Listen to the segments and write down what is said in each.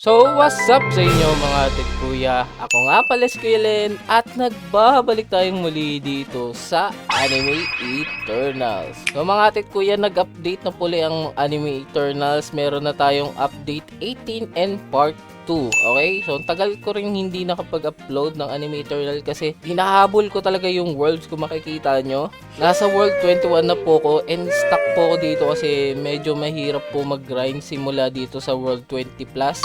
So, what's up sa inyo mga kuya? Ako nga pala si Kuya Len at nagbabalik tayong muli dito sa Anime Eternals. So mga kuya, nag-update na puli ang Anime Eternals. Meron na tayong update 18 and part 2. Okay? So, tagal ko rin hindi nakapag-upload ng Anime Eternal kasi hinahabol ko talaga yung worlds kung makikita nyo. Nasa world 21 na po ko and stuck po ko dito kasi medyo mahirap po mag-grind simula dito sa world 20 plus.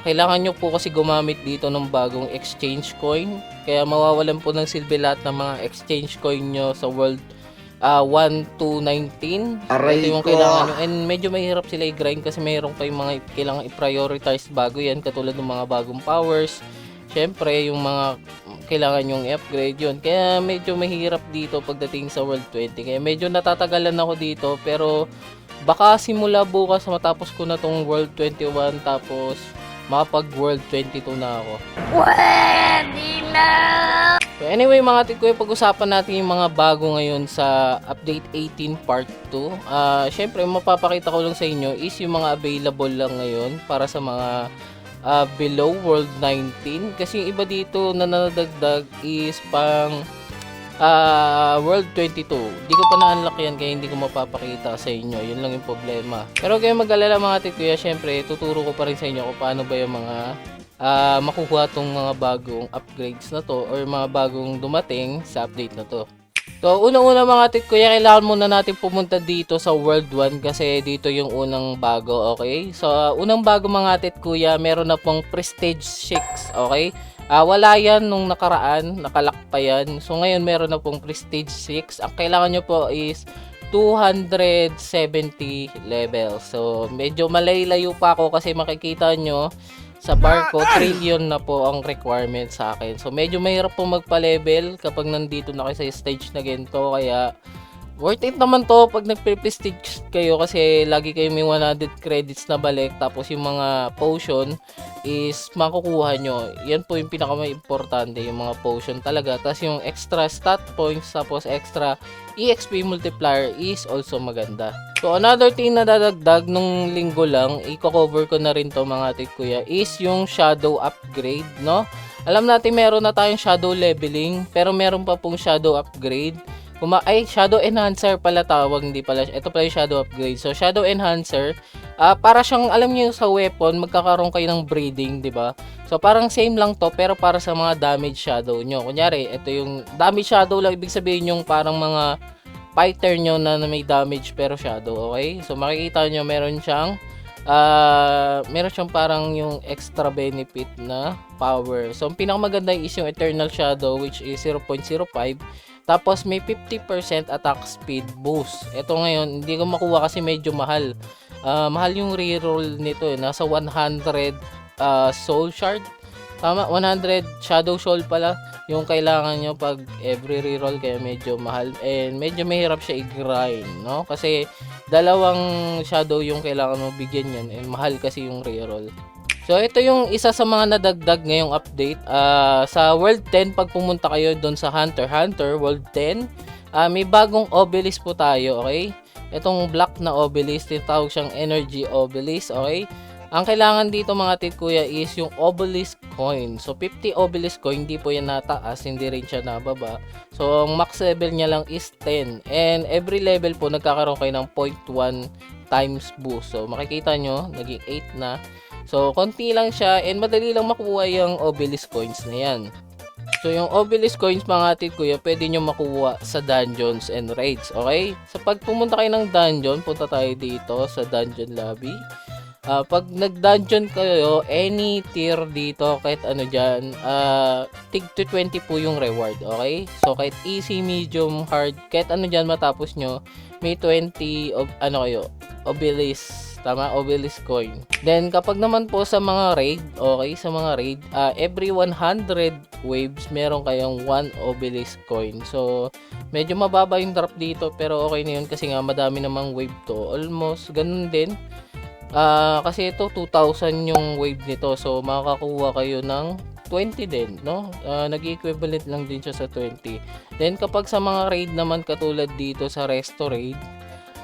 Kailangan nyo po kasi gumamit dito ng bagong exchange coin. Kaya mawawalan po ng silbi lahat ng mga exchange coin nyo sa world 1 to 19. Aray Ito yung ko. kailangan nyo. And medyo mahirap sila i-grind kasi mayroon pa yung mga kailangan i-prioritize bago yan. Katulad ng mga bagong powers. Syempre, yung mga kailangan yung i-upgrade yun. Kaya medyo mahirap dito pagdating sa world 20. Kaya medyo natatagalan ako dito. Pero baka simula bukas matapos ko na tong World 21 tapos makapag World 22 na ako. Pwede na! So anyway mga tikoy, pag-usapan natin yung mga bago ngayon sa Update 18 Part 2. Syempre mapapakita ko lang sa inyo is yung mga available lang ngayon para sa mga below World 19. Kasi yung iba dito na nadagdag is pang World 22. Di ko pa na-unlock yan kaya hindi ko mapapakita sa inyo. Yun lang yung problema. Pero kayo mag-alala mga tikuya, syempre tuturo ko pa rin sa inyo kung paano ba yung mga makukuha tong mga bagong upgrades na to or mga bagong dumating sa update na to. So, unang-una mga tikuya, kailangan muna natin pumunta dito sa World 1 kasi dito yung unang bago, okay? So, unang bago mga tikuya, meron na pong Prestige 6, okay? Wala yan nung nakaraan, nakalak pa yan. So ngayon meron na pong Prestige 6. Ang kailangan nyo po is 270 level. So medyo malay-layo pa ako kasi makikita nyo sa bar ko, trillion na po ang requirement sa akin. So medyo mahirap po magpa-level kapag nandito na kayo sa stage na ganito. Kaya worth it naman to pag nagpe-prestige kayo kasi lagi kayo may 100 credits na balik tapos yung mga potion is makukuha nyo. Yan po yung pinaka-importante, yung mga potion talaga. Tapos yung extra stat points tapos extra EXP multiplier is also maganda. So another thing na dadagdag nung linggo lang, i-cover ko na rin to mga kuya, is yung shadow upgrade, no? Alam natin meron na tayong shadow leveling pero meron pa pong shadow upgrade. Shadow enhancer pala tawag, hindi pala. Ito pala yung shadow upgrade. So shadow enhancer, para siyang alam niyo sa weapon, magkakaroon kayo ng breeding, 'di ba? So parang same lang to pero para sa mga damage shadow nyo. Kunyari, ito yung damage shadow lang, ibig sabihin yung parang mga fighter nyo na may damage pero shadow, okay? So makikita nyo meron siyang parang yung extra benefit na power. So ang pinakamaganda is yung Eternal Shadow which is 0.05. Tapos may 50% attack speed boost. Ito ngayon, hindi ko makuha kasi medyo mahal. Mahal yung reroll nito. Nasa 100 soul shard. Tama, 100 shadow soul pala yung kailangan nyo pag every reroll, kaya medyo mahal. And medyo mahirap siya i-grind, no? Kasi dalawang shadow yung kailangan mo bigyan yan. And mahal kasi yung reroll. So ito yung isa sa mga nadagdag ngayong update. Sa World 10, pag pumunta kayo doon sa Hunter x Hunter World 10, may bagong obelisk po tayo, okay? Itong black na obelisk, tinatawag siyang energy obelisk, okay? Ang kailangan dito mga tikuya is yung obelisk coin. So 50 obelisk coin, hindi po yan nataas, hindi rin siya nababa. So ang max level niya lang is 10. And every level po nagkakaroon kayo ng 0.1 times boost. So makikita nyo, naging 8 na. So, konti lang siya and madali lang makuha yung obelisk coins na yan. So, yung obelisk coins mga kuya, pwede nyo makuha sa dungeons and raids, okay? So, pag pumunta kayo ng dungeon, punta tayo dito sa dungeon lobby. Pag nag-dungeon kayo, any tier dito, kahit ano dyan, tig to 20 po yung reward, okay? So, kahit easy, medium, hard, kahit ano dyan matapos nyo, may 20 obelisk. Tama, obelisk coin. Then, kapag naman po sa mga raid, okay, sa mga raid, every 100 waves, meron kayong 1 obelisk coin. So, medyo mababa yung drop dito, pero okay na yun kasi nga madami namang wave to. Almost, ganun din. Kasi ito, 2,000 yung wave nito. So, makakakuha kayo ng 20 din, no? Nag-equivalent lang din siya sa 20. Then, kapag sa mga raid naman, katulad dito sa Resto Raid,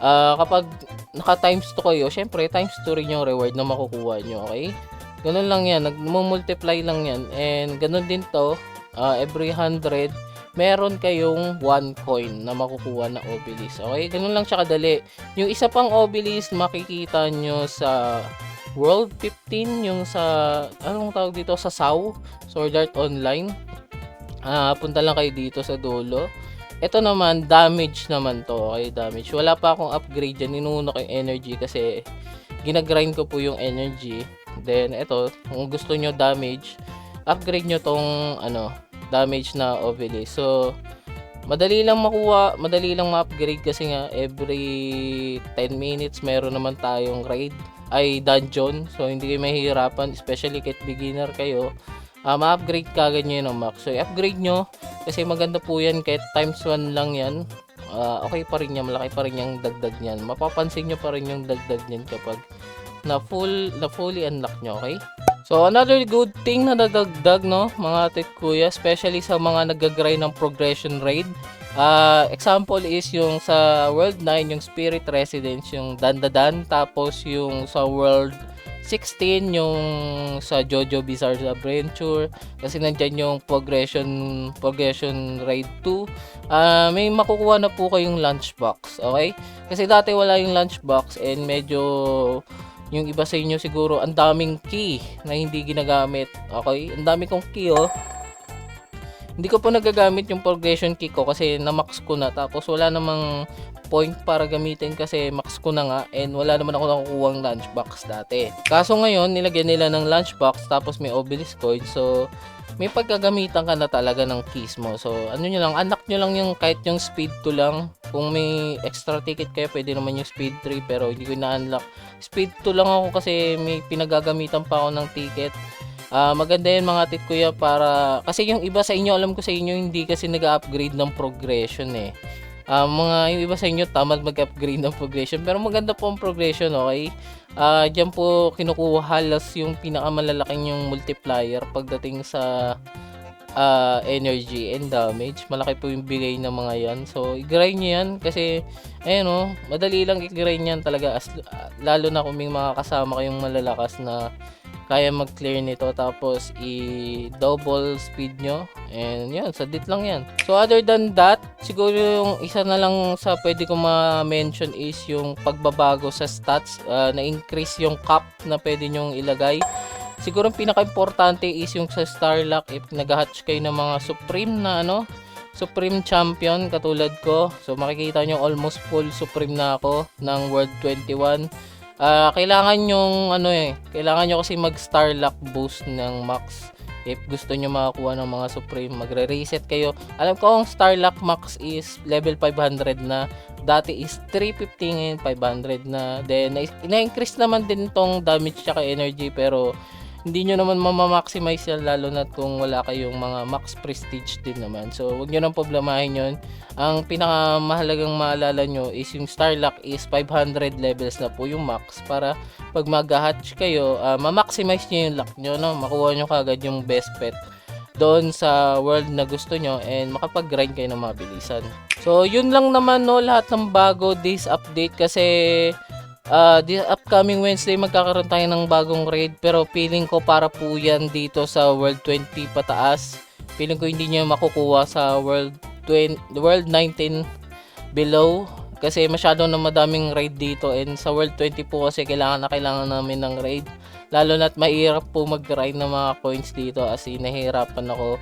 kapag naka times 2 kayo, syempre times 2 rin yung reward na makukuha nyo, okay? Ganun lang yan, nagmo-multiply lang yan. And ganun din to, every 100, meron kayong 1 coin na makukuha na obelisk. Okay, ganun lang siya kadali. Yung isa pang obelisk makikita nyo sa World 15, yung sa, anong tawag dito, sa SAW, Sword Art Online. Punta lang kayo dito sa dulo. Ito naman, damage naman to. Okay, damage. Wala pa akong upgrade dyan. Inuuna ko yung energy kasi ginagrind ko po yung energy. Then, ito, kung gusto nyo damage, upgrade nyo tong, damage na obelisk. So, madali lang makuha, madali lang ma-upgrade kasi nga, every 10 minutes, meron naman tayong raid, ay dungeon. So, hindi kayo mahihirapan, especially kahit beginner kayo. Ma-upgrade kagad nyo yun ng max. So, i-upgrade nyo kasi maganda po yan kahit times 1 lang yan. Okay pa rin yan, malaki pa rin yung dagdag niyan. Mapapansin nyo pa rin yung dagdag niyan kapag na fully unlock nyo, okay? So, another good thing na nadagdag, no, mga tit kuya, especially sa mga nag-grind ng progression raid. Example is yung sa World 9, yung Spirit Residence, yung Dandadan, tapos yung sa World 16 yung sa Jojo Bizarre Adventure kasi nandyan yung progression raid 2. May makukuha na po kayong lunchbox, okay? Kasi dati wala yung lunchbox and medyo yung iba sa inyo siguro ang daming key na hindi ginagamit, okay? Ang dami kong key, oh. Hindi ko po nagagamit yung progression key ko kasi na-max ko na, tapos wala namang point para gamitin kasi max ko na nga and wala naman ako nakukuhang lunchbox dati. Kaso ngayon, nilagyan nila ng lunchbox tapos may obelisk coin, so may pagkagamitan ka na talaga ng keys mo. So ano nyo lang, anak nyo lang yung kahit yung speed 2 lang. Kung may extra ticket kayo, pwede naman yung speed 3 pero hindi ko na-unlock. Speed 2 lang ako kasi may pinagagamitan pa ako ng ticket. Maganda yun mga tit kuya para kasi yung iba sa inyo, alam ko sa inyo hindi kasi nag-upgrade ng progression eh. Yung iba sa inyo tamad mag-upgrade ng progression pero maganda po ang progression, okay? Diyan po kinukuha halos yung pinakamalalaking yung multiplier pagdating sa energy and damage. Malaki po yung bigay ng mga yan, so i-grind nyo yan kasi ayun, oh, madali lang i-grind yan talaga lalo na kung may mga kasama kayong malalakas na kaya mag-clear nito, tapos i-double speed nyo and yun, sadit lang yan. So other than that, siguro yung isa na lang sa pwede ko ma-mention is yung pagbabago sa stats, na-increase yung cap na pwede nyong ilagay. Siguro yung pinaka-importante is yung sa Starlock, if nag-hatch kayo ng mga Supreme na Supreme Champion katulad ko, so makikita nyo almost full Supreme na ako ng World 21. Kailangan yung kailangan nyo kasi mag Starlock boost ng max if gusto nyo makakuha ng mga Supreme. Magre-reset kayo. Alam ko ang Starlock max is level 500 na, dati is 350, ngayon 500 na. Then ina-increase naman din tong damage tsaka energy pero hindi nyo naman mamamaximize yan lalo na kung wala kayong mga max prestige din naman. So huwag nyo nang problemahin yun. Ang pinakamahalagang maalala nyo is yung Starlock is 500 levels na po yung max para pag mag-hatch kayo, ma-maximize nyo yung luck nyo, no? Makuha nyo kagad yung best pet doon sa world na gusto nyo and makapag-grind kayo ng mabilisan. So yun lang naman, no, lahat ng bago this update kasi this upcoming Wednesday magkakaroon tayo ng bagong raid pero feeling ko para po yan dito sa World 20 pataas. Feeling ko hindi nyo makukuha sa World 19 below kasi masyado na madaming raid dito, and sa World 20 po kasi kailangan namin ng raid, lalo na't mahirap po mag-grind ng mga coins dito as in nahihirapan ako.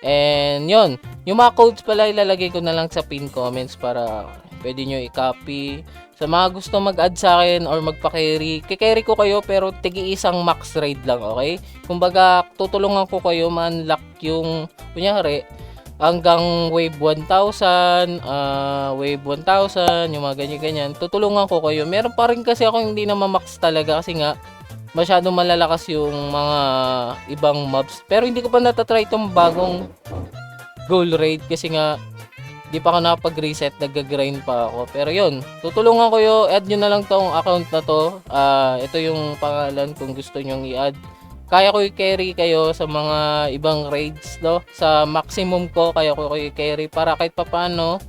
And yun, yung mga codes pala ilalagay ko na lang sa pin comments para pwede nyo i-copy. Sa mga gusto mag-add sa akin or magpa-carry, kikarry ko kayo pero tigi-isang max raid lang, okay? Kumbaga, tutulungan ko kayo ma-unlock yung, kunyari, hanggang wave 1,000, wave 1,000, yung mga ganyan-ganyan. Tutulungan ko kayo. Meron pa rin kasi ako hindi na ma-max talaga kasi nga, masyadong malalakas yung mga ibang mobs. Pero hindi ko pa natatry itong bagong gold raid kasi nga, di pa ako nakapag-reset, nag-grind pa ako. Pero yun, tutulungan ko yun, add nyo na lang tong account na to. Ito yung pangalan kung gusto nyong i-add. Kaya ko i-carry kayo sa mga ibang raids, no? Sa maximum ko, kaya ko i-carry para kahit papano,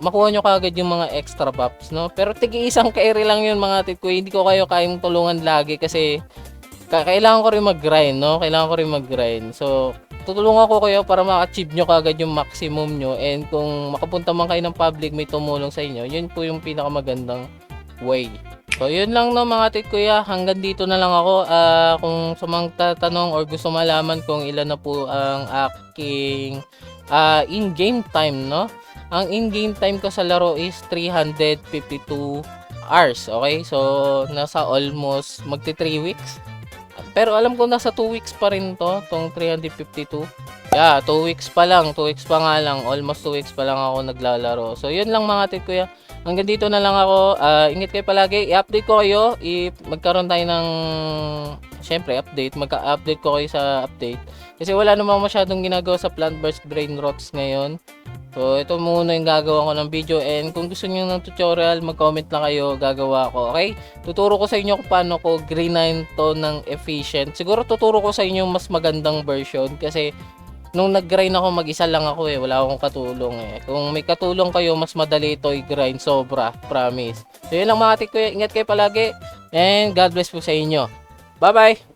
makuha nyo kagad yung mga extra buffs, no? Pero tig-isang carry lang yun mga tit ko. Hindi ko kayo kayang tulungan lagi kasi kailangan ko rin mag-grind, no? Kailangan ko rin mag-grind. So, tutulungan ko kayo para ma-achieve nyo kagad yung maximum nyo. And kung makapunta man kayo ng public, may tumulong sa inyo, yun po yung pinakamagandang way. So, yun lang no mga tit kuya. Hanggang dito na lang ako. Kung sa mga tatanong or gusto malaman kung ilan na po ang aking in-game time, no? Ang in-game time ko sa laro is 352 hours. Okay? So, nasa almost magti 3 weeks. Pero alam ko nasa 2 weeks pa rin to, tong 352. Yeah, 2 weeks pa lang. 2 weeks pa nga lang. Almost 2 weeks pa lang ako naglalaro. So, yun lang mga tit kuya. Hanggang dito na lang ako. Ingat kayo palagi. I-update ko kayo. Magkaroon tayo ng, syempre, update. Magka-update ko kayo sa update. Kasi wala namang masyadong ginagawa sa Plant vs Brain Rots ngayon. So, ito muna yung gagawa ko ng video. And kung gusto niyo ng tutorial, mag-comment lang kayo. Gagawa ko. Okay? Tuturo ko sa inyo kung paano ko greenine to ng efficient. Siguro tuturo ko sa inyo mas magandang version. Kasi nung nag-grind ako, mag-isa lang ako wala akong katulong Kung may katulong kayo, mas madali ito i-grind sobra, promise. So yun lang mga tit ko, ingat kayo palagi and God bless po sa inyo. Bye bye.